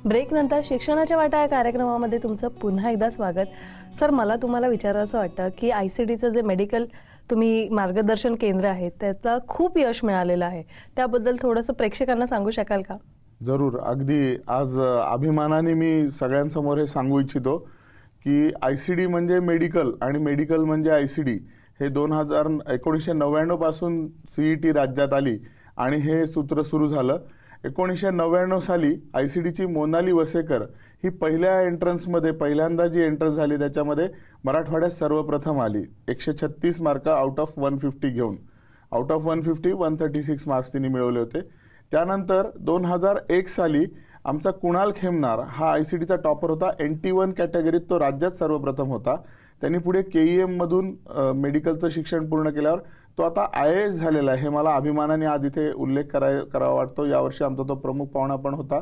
Break नंतर शिक्षणाच्या वाटा या कार्यक्रमामध्ये तुमचं पुन्हा एकदा स्वागत. सर, मला तुम्हाला विचारायचं वाटतं की ICDचं जे मेडिकल तुम्ही मार्गदर्शन केंद्र आहे त्याचा खूप यश मिळालेलं आहे, त्याबद्दल थोडंसं प्रेक्षकांना सांगू शकाल का? जरूर. अगदी आज अभिमानाने मी सगळ्यांसमोर हे सांगू इच्छितो की ICD म्हणजे मेडिकल आणि मेडिकल म्हणजे ICD हे 1999 पासून CET राज्यात आली आणि हे सूत्र सुरू झालं. 1999 साली ICDची मोनाली वसेकर ही पहिल्या एंट्रन्समध्ये पहिल्यांदा जी एंट्रन्स झाली त्याच्यामध्ये मराठवाड्यात सर्वप्रथम आली. 136 मार्क आउट ऑफ 150 घेऊन. आउट ऑफ 150 136 मार्क्स तिने मिळवले होते. त्यानंतर 2001 साली आमचा कुणाल खेमनार हा ICDचा टॉपर होता. NT1 कॅटेगरीत तो राज्यात सर्वप्रथम होता. त्यांनी पुढे KEM मधून मेडिकलचं शिक्षण पूर्ण केल्यावर तो आता IAS झालेला आहे. हे मला अभिमानाने आज इथे उल्लेख करावा वाटतो. यावर्षी आमचा तो प्रमुख पाहुणा पण होता.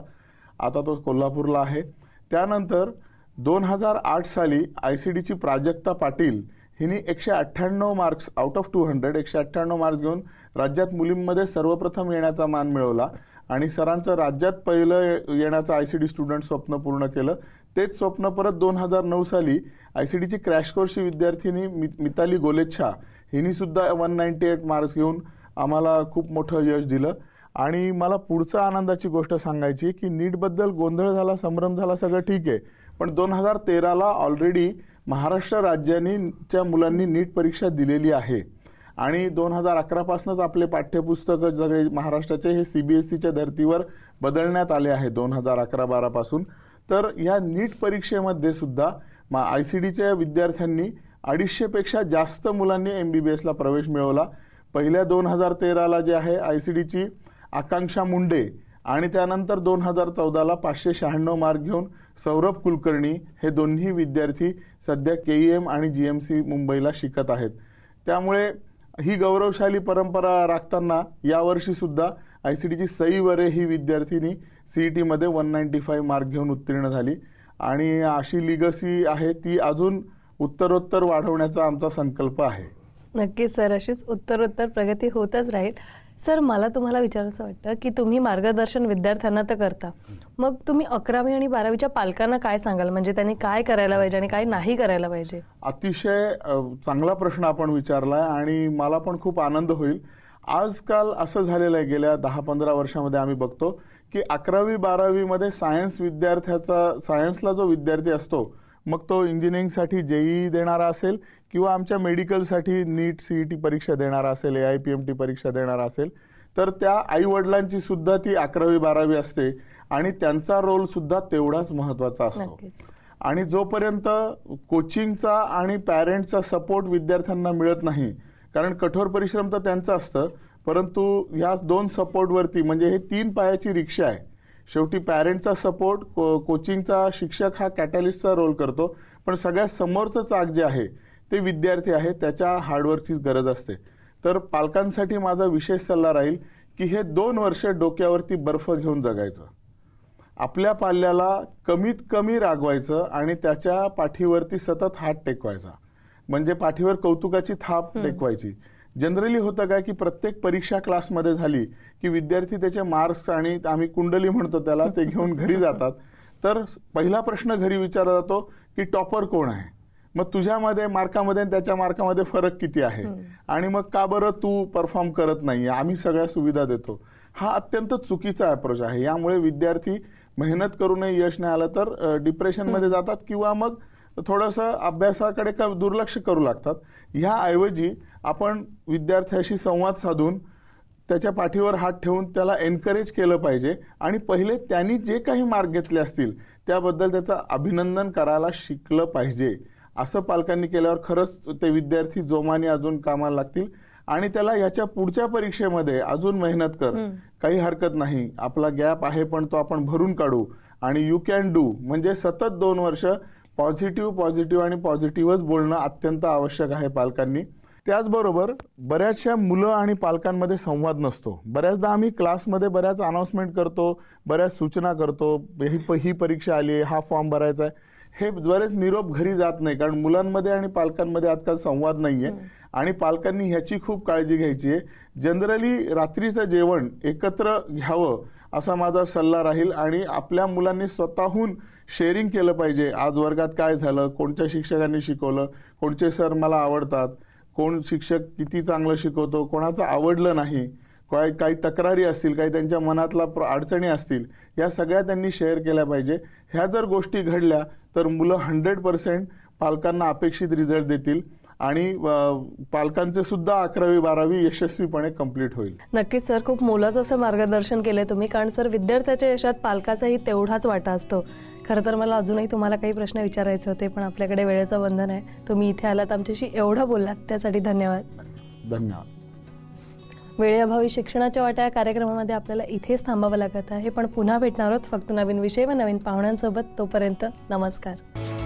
आता तो कोल्हापूरला आहे. त्यानंतर 2008 साली ICDची प्राजक्ता पाटील हिने 198 मार्क्स आउट ऑफ 200 198 मार्क्स घेऊन राज्यात मुलींमध्ये सर्वप्रथम येण्याचा मान मिळवला आणि सरांचं राज्यात पहिलं येण्याचं ICD स्टुडंट स्वप्न पूर्ण केलं. तेच स्वप्न परत 2009 साली ICDची क्रॅश कोर्सची विद्यार्थिनी मिताली गोलेच्छा हिने सुद्धा 198 मार्क्स घेऊन आम्हाला खूप मोठं यश दिलं. आणि मला पुढचा आनंदाची गोष्ट सांगायची की नीटबद्दल गोंधळ झाला, संभ्रम झाला, सगळं ठीक आहे, पण 2013ला ऑलरेडी महाराष्ट्र राज्याच्या मुलांनी नीट परीक्षा दिलेली आहे आणि 2011 पासूनच आपले पाठ्यपुस्तक सगळे महाराष्ट्राचे हे CBSEच्या धर्तीवर बदलण्यात आले आहे 2011-12 पासून. तर या नीट परीक्षेमध्ये सुद्धा ICDच्या विद्यार्थ्यांनी 250 पेक्षा जास्त मुलांनी MBBSला प्रवेश मिळवला. पहिल्या 2013ला जे आहे ICDची आकांक्षा मुंडे आणि त्यानंतर 2014ला 596 मार्क घेऊन सौरभ कुलकर्णी हे दोन्ही विद्यार्थी सध्या KEM आणि GMC मुंबईला शिकत आहेत. त्यामुळे ही गौरवशाली परंपरा राखताना यावर्षी सुद्धा ICDची सई वरे ही विद्यार्थिनी CET मध्ये 195 मार्क घेऊन उत्तीर्ण झाली आणि अशी लिगसी आहे ती अजून उत्तरोत्तर वाढवण्याचा आमचा संकल्प आहे. नक्कीच सर, अशीच उत्तरोत्तर प्रगती होतच राहील. सर, मला तुम्हाला विचारायचं वाटतं की तुम्ही मार्गदर्शन विद्यार्थ्यांना तर करता, मग तुम्ही 11वी आणि 12वीच्या पालकांना काय सांगाल, म्हणजे त्यांनी काय करायला पाहिजे आणि काय नाही करायला पाहिजे? अतिशय चांगला प्रश्न आपण विचारलाय आणि मला पण खूप आनंद होईल. आजकाल असं झालेलं आहे, गेल्या 10-15 वर्षामध्ये आम्ही बघतो की 11वी-12वी मध्ये सायन्सला जो विद्यार्थी असतो, मग तो इंजिनिअरिंगसाठी JEE देणारा असेल किंवा आमच्या मेडिकलसाठी नीट CET परीक्षा देणारा असेल, AIPMT परीक्षा देणारा असेल, तर त्या आई वडिलांची सुद्धा ती 11वी-12वी असते आणि त्यांचा रोल सुद्धा तेवढाच महत्वाचा असतो. आणि जोपर्यंत कोचिंगचा आणि पॅरेंट्सचा सपोर्ट विद्यार्थ्यांना मिळत नाही, कारण कठोर परिश्रम तर त्यांचं असतं, परंतु या 2 सपोर्टवरती म्हणजे हे 3 पायाची रिक्षा आहे. शेवटी पॅरेंटचा सपोर्ट, कोचिंगचा शिक्षक हा कॅटलिस्टचा रोल करतो, पण सगळ्यात समोरचं चाक जे आहे ते विद्यार्थी आहे, त्याच्या हार्डवर्कचीच गरज असते. तर पालकांसाठी माझा विशेष सल्ला राहील की हे 2 वर्ष डोक्यावरती बर्फ घेऊन जगायचं. आपल्या पाल्याला कमीत कमी रागवायचं आणि त्याच्या पाठीवरती सतत हात टेकवायचा, म्हणजे पाठीवर कौतुकाची थाप टेकवायची. जनरली होतं काय की प्रत्येक परीक्षा क्लासमध्ये झाली की विद्यार्थी त्याचे मार्क्स आणि आम्ही कुंडली म्हणतो त्याला, ते घेऊन घरी जातात. तर पहिला प्रश्न घरी विचारला जातो की टॉपर कोण आहे, मग तुझ्यामध्ये मार्कामध्ये त्याच्या मार्कामध्ये फरक किती आहे आणि मग का बरं तू परफॉर्म करत नाही, आम्ही सगळ्या सुविधा देतो. हा अत्यंत चुकीचा अप्रोच आहे. यामुळे विद्यार्थी मेहनत करूनही यश नाही आलं तर डिप्रेशनमध्ये जातात किंवा मग थोडंसं अभ्यासाकडे दुर्लक्ष करू लागतात. ह्याऐवजी आपण विद्यार्थ्याशी संवाद साधून त्याच्या पाठीवर हात ठेवून त्याला एनकरेज केलं पाहिजे आणि पहिले त्यांनी जे काही मार्क घेतले असतील त्याबद्दल त्याचं अभिनंदन करायला शिकलं पाहिजे. असं पालकांनी केल्यावर खरंच ते विद्यार्थी जोमाने अजून कामाला लागतील आणि त्याला याच्या पुढच्या परीक्षेमध्ये अजून मेहनत कर, काही हरकत नाही, आपला गॅप आहे पण तो आपण भरून काढू आणि यू कॅन डू. म्हणजे सतत 2 वर्ष पॉझिटिव्ह आणि पॉझिटिव्हच बोलणं अत्यंत आवश्यक आहे पालकांनी. त्याचबरोबर बऱ्याचशा मुलं आणि पालकांमध्ये संवाद नसतो. बऱ्याचदा आम्ही क्लासमध्ये बऱ्याच अनाउन्समेंट करतो, बऱ्याच सूचना करतो, ही परीक्षा आली आहे, हा फॉर्म भरायचा आहे, हे बरेच निरोप घरी जात नाही, कारण मुलांमध्ये आणि पालकांमध्ये आजकाल संवाद नाहीये आणि पालकांनी ह्याची खूप काळजी घ्यायची आहे. जनरली रात्रीचं जेवण एकत्र घ्यावं असा माझा सल्ला राहील. आणि आपल्या मुलांनी स्वतःहून शेअरिंग केलं पाहिजे. आज वर्गात काय झालं, कोणत्या शिक्षकांनी शिकवलं, कोणते सर मला आवडतात, कोण शिक्षक किती चांगलं शिकवतो, कोणाचं आवडलं नाही, काही तक्रारी असतील, काही त्यांच्या मनातला अडचणी असतील, या सगळ्या त्यांनी शेअर केल्या पाहिजे. ह्या जर गोष्टी घडल्या तर मुलं 100% पालकांना अपेक्षित रिझल्ट देतील आणि पालकांचे सुद्धा 11वी-12वी यशस्वीपणे कंप्लीट होईल. नक्कीच सर, खूप मोलाचं असं मार्गदर्शन केलंय तुम्ही, कारण सर विद्यार्थ्याच्या यशात पालकाचाही तेवढाच वाटा असतो. खरं तर मला अजूनही तुम्हाला काही प्रश्न विचारायचे होते, पण आपल्याकडे वेळेचं बंधन आहे. तुम्ही इथे आलात, आमच्याशी एवढं बोललात, त्यासाठी धन्यवाद. धन्यवाद. वेळेअभावी शिक्षणाच्या वाटा या कार्यक्रमामध्ये आपल्याला इथेच थांबावं लागत आहे, पण पुन्हा भेटणार आहोत फक्त नवीन विषय व नवीन पाहुण्यांसोबत. तोपर्यंत नमस्कार.